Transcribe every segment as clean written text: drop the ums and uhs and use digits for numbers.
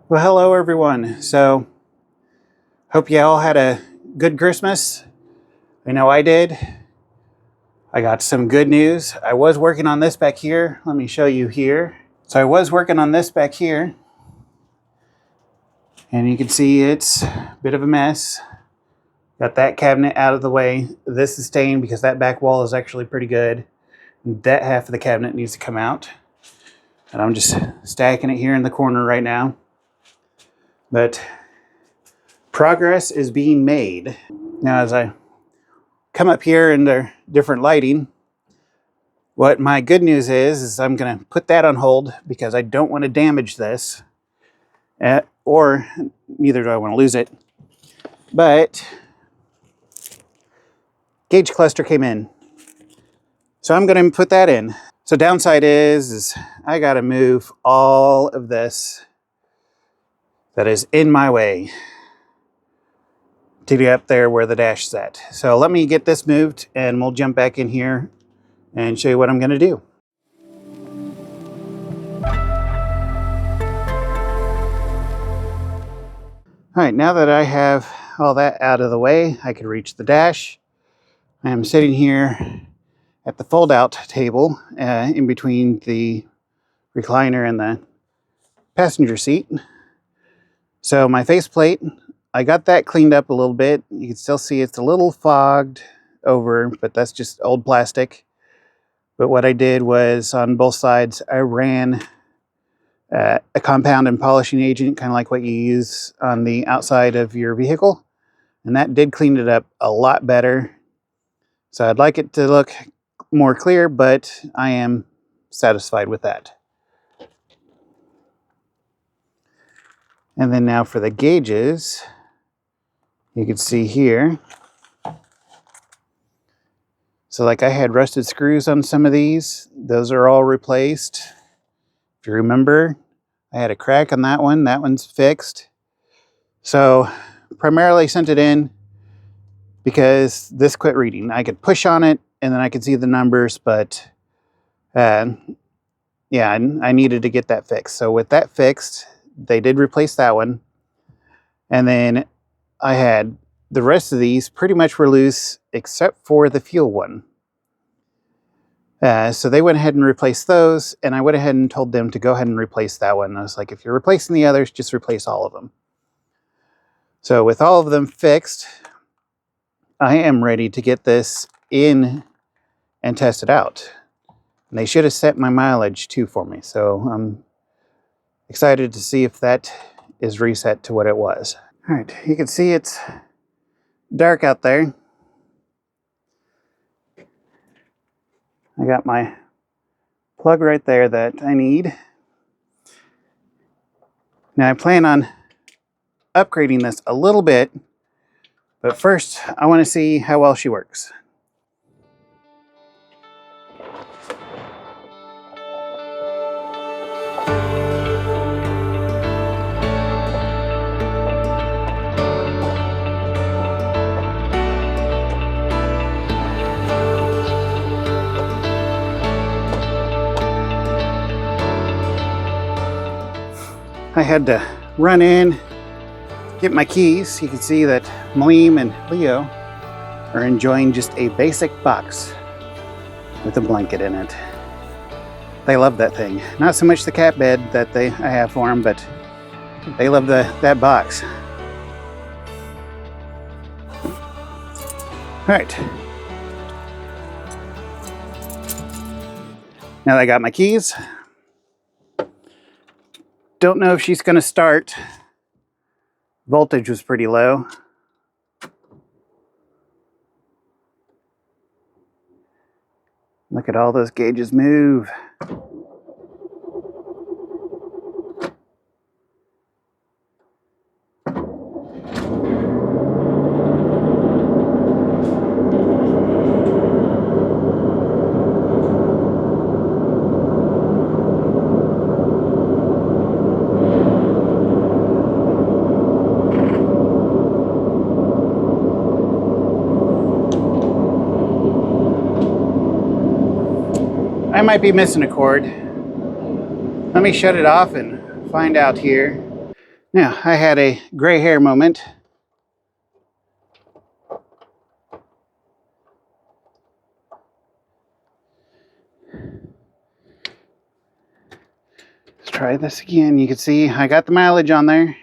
Well, hello everyone. So, hope you all had a good Christmas. I know I did. I got some good news. I was working on this back here. Let me show you here. So I was working on this back here. And you can see it's a bit of a mess. Got that cabinet out of the way. This is staying because that back wall is actually pretty good. That half of the cabinet needs to come out. And I'm just stacking it here in the corner right now. But progress is being made. Now, as I come up here in the different lighting, what my good news is I'm going to put that on hold because I don't want to damage this, or neither do I want to lose it. But gauge cluster came in, so I'm going to put that in. So downside is I got to move all of this that is in my way to get up there where the dash is at. So let me get this moved and we'll jump back in here and show you what I'm going to do. All right, now that I have all that out of the way, I can reach the dash. I am sitting here at the fold-out table in between the recliner and the passenger seat. So my faceplate, I got that cleaned up a little bit. You can still see it's a little fogged over, but that's just old plastic. But what I did was on both sides, I ran a compound and polishing agent, kind of like what you use on the outside of your vehicle. And that did clean it up a lot better. So I'd like it to look more clear, but I am satisfied with that. And then now for the gauges, you can see here. So like I had rusted screws on some of these. Those are all replaced. If you remember, I had a crack on that one. That one's fixed. So primarily sent it in because this quit reading. I could push on it and then I could see the numbers, but yeah, I needed to get that fixed. So with that fixed, they did replace that one. And then I had the rest of these pretty much were loose except for the fuel one. So they went ahead and replaced those, and I went ahead and told them to go ahead and replace that one. I was like, if you're replacing the others, just replace all of them. So with all of them fixed, I am ready to get this in and test it out. And they should have set my mileage too for me. So I'm excited to see if that is reset to what it was. All right, you can see it's dark out there. I got my plug right there that I need. Now I plan on upgrading this a little bit, but first I want to see how well she works. I had to run in, get my keys. You can see that Maleem and Leo are enjoying just a basic box with a blanket in it. They love that thing. Not so much the cat bed that I have for them, but they love that box. All right. Now that I got my keys, don't know if she's going to start. Voltage was pretty low. Look at all those gauges move. I might be missing a cord. Let me shut it off and find out here. Now, I had a gray hair moment. Let's try this again. You can see I got the mileage on there.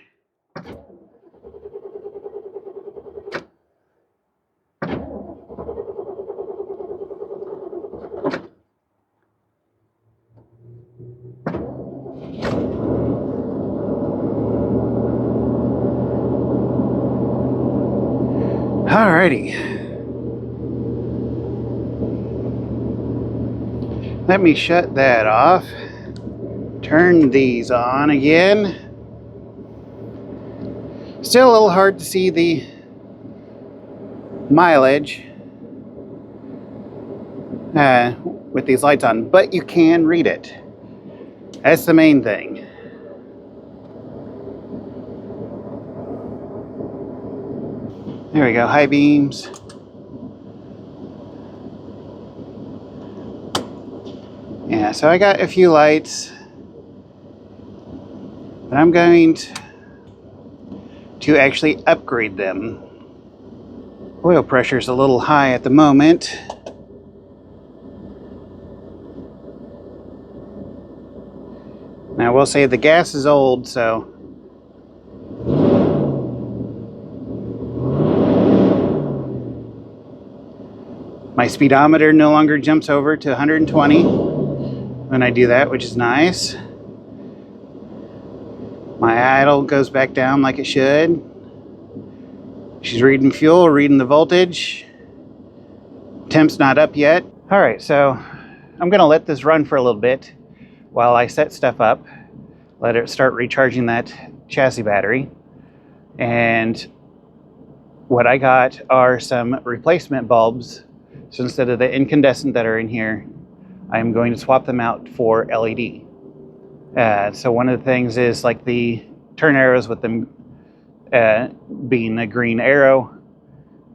Alrighty. Let me shut that off. Turn these on again. Still a little hard to see the mileage with these lights on, but you can read it. That's the main thing. There we go, high beams. Yeah, so I got a few lights, but I'm going to actually upgrade them. Oil pressure is a little high at the moment. Now I will say the gas is old, so my speedometer no longer jumps over to 120 when I do that, which is nice. My idle goes back down like it should. She's reading fuel, reading the voltage. Temp's not up yet. All right, so I'm gonna let this run for a little bit while I set stuff up, let it start recharging that chassis battery. And what I got are some replacement bulbs. So instead of the incandescent that are in here, I'm going to swap them out for LED. So one of the things is like the turn arrows with them being a green arrow,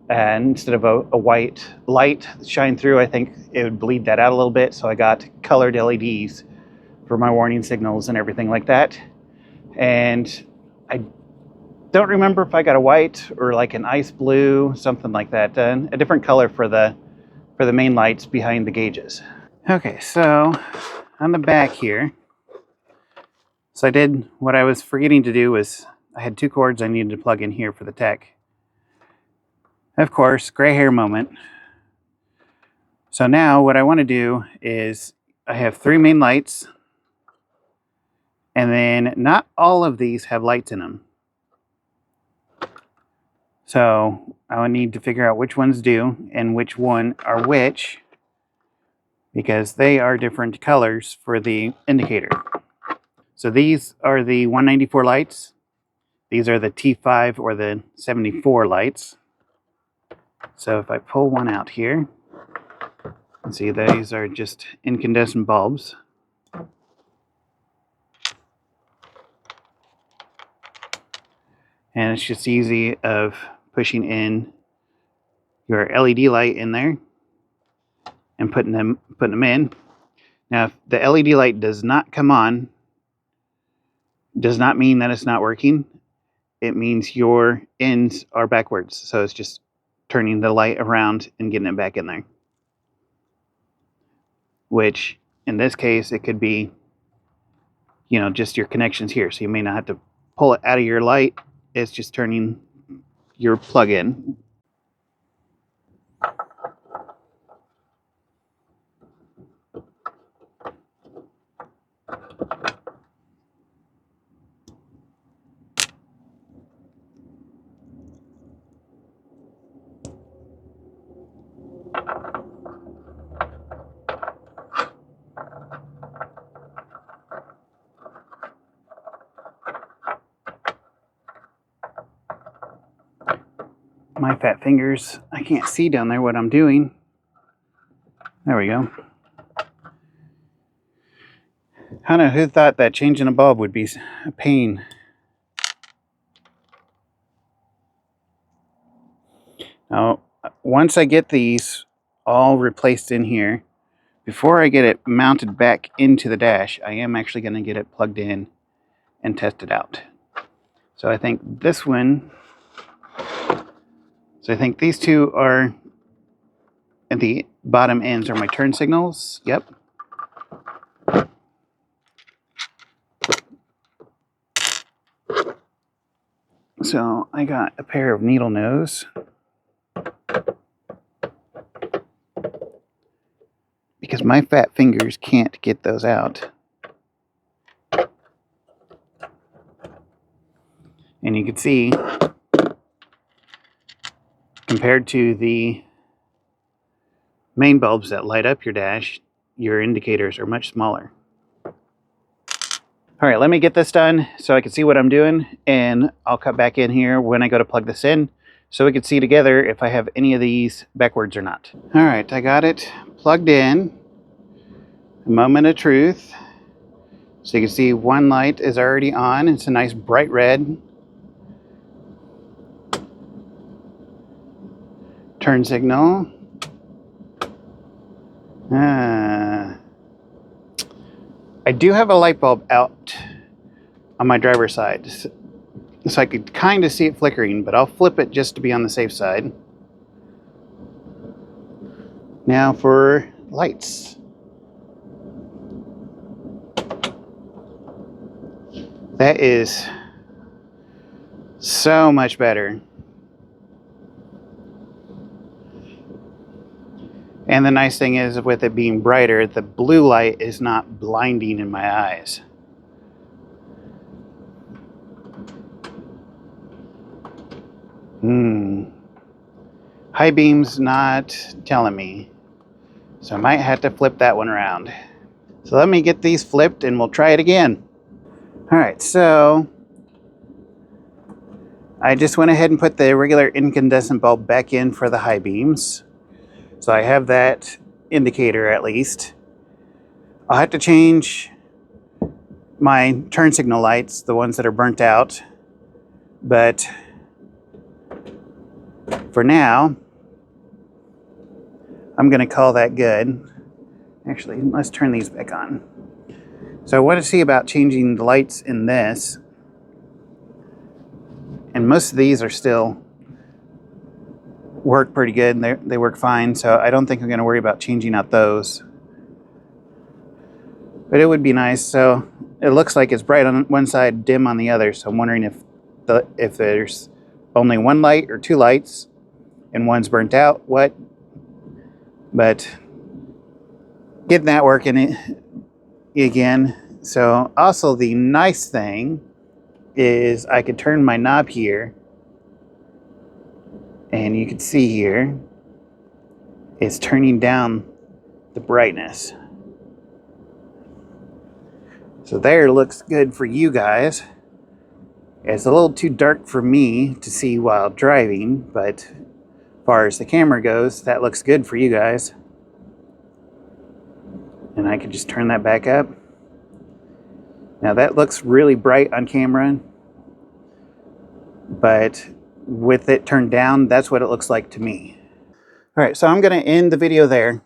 and instead of a white light shine through, I think it would bleed that out a little bit. So I got colored LEDs for my warning signals and everything like that. And I don't remember if I got a white or like an ice blue, something like that, a different color for the main lights behind the gauges. Okay, so on the back here, so I did what I was forgetting to do was I had two cords I needed to plug in here for the tech. Of course, gray hair moment. So now what I want to do is I have three main lights, and then not all of these have lights in them. So I would need to figure out which ones do and which one are which, because they are different colors for the indicator. So these are the 194 lights. These are the T5 or the 74 lights. So if I pull one out here, you see these are just incandescent bulbs. And it's just easy of pushing in your LED light in there and putting them in. Now, if the LED light does not come on, does not mean that it's not working. It means your ends are backwards. So it's just turning the light around and getting it back in there. Which, in this case, it could be, you know, just your connections here. So you may not have to pull it out of your light. It's just turning your plug in. My fat fingers, I can't see down there what I'm doing. There we go. I don't know who thought that changing a bulb would be a pain. Now, once I get these all replaced in here, before I get it mounted back into the dash, I am actually going to get it plugged in and test it out. So I think this one, so I think these two are at the bottom ends are my turn signals. Yep. So I got a pair of needle nose because my fat fingers can't get those out. And you can see, compared to the main bulbs that light up your dash, your indicators are much smaller. All right, let me get this done so I can see what I'm doing, and I'll cut back in here when I go to plug this in so we can see together if I have any of these backwards or not. All right, I got it plugged in. A moment of truth. So you can see one light is already on. It's a nice bright red. Turn signal. I do have a light bulb out on my driver's side, so I could kind of see it flickering, but I'll flip it just to be on the safe side. Now for lights. That is so much better. And the nice thing is, with it being brighter, the blue light is not blinding in my eyes. High beam's not telling me. So I might have to flip that one around. So let me get these flipped and we'll try it again. All right, so I just went ahead and put the regular incandescent bulb back in for the high beams. So I have that indicator at least. I'll have to change my turn signal lights, the ones that are burnt out. But for now, I'm going to call that good. Actually, let's turn these back on. So I want to see about changing the lights in this. And most of these are still work pretty good. They work fine, so I don't think I'm going to worry about changing out those. But it would be nice. So it looks like it's bright on one side, dim on the other. So I'm wondering if there's only one light or two lights and one's burnt out, what? But getting that working again. So also the nice thing is I could turn my knob here, and you can see here it's turning down the brightness. So there looks good for you guys. It's a little too dark for me to see while driving, but as far as the camera goes, that looks good for you guys. And I can just turn that back up. Now that looks really bright on camera, but with it turned down, that's what it looks like to me. All right, so I'm going to end the video there.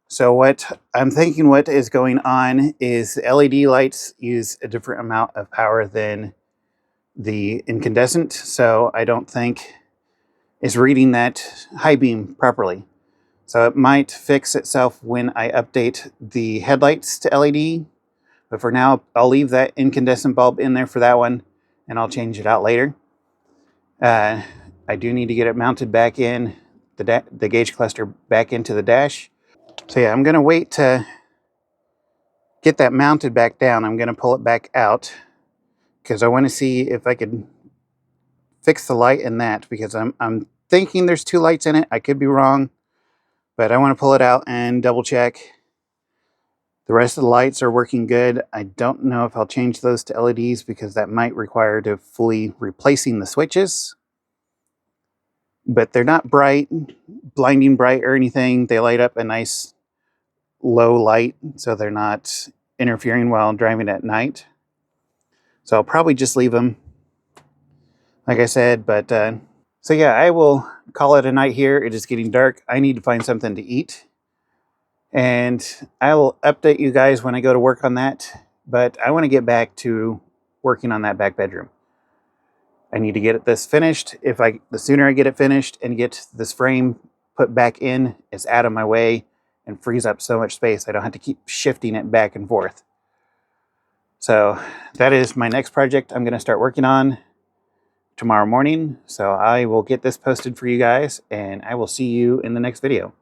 So what I'm thinking what is going on is the LED lights use a different amount of power than the incandescent, so I don't think it's reading that high beam properly. So it might fix itself when I update the headlights to LED, but for now I'll leave that incandescent bulb in there for that one, and I'll change it out later. I do need to get it mounted back in, the gauge cluster back into the dash. So yeah, I'm going to wait to get that mounted back down. I'm going to pull it back out because I want to see if I could fix the light in that, because I'm thinking there's two lights in it. I could be wrong, but I want to pull it out and double check. The rest of the lights are working good. I don't know if I'll change those to LEDs because that might require to fully replacing the switches. But they're not bright, blinding bright or anything. They light up a nice low light, so they're not interfering while driving at night. So I'll probably just leave them, like I said. But so yeah, I will call it a night here. It is getting dark. I need to find something to eat, and I will update you guys when I go to work on that. But I want to get back to working on that back bedroom. I need to get this finished. The sooner I get it finished and get this frame put back in, it's out of my way and frees up so much space. I don't have to keep shifting it back and forth. So that is my next project I'm going to start working on tomorrow morning. So I will get this posted for you guys, and I will see you in the next video.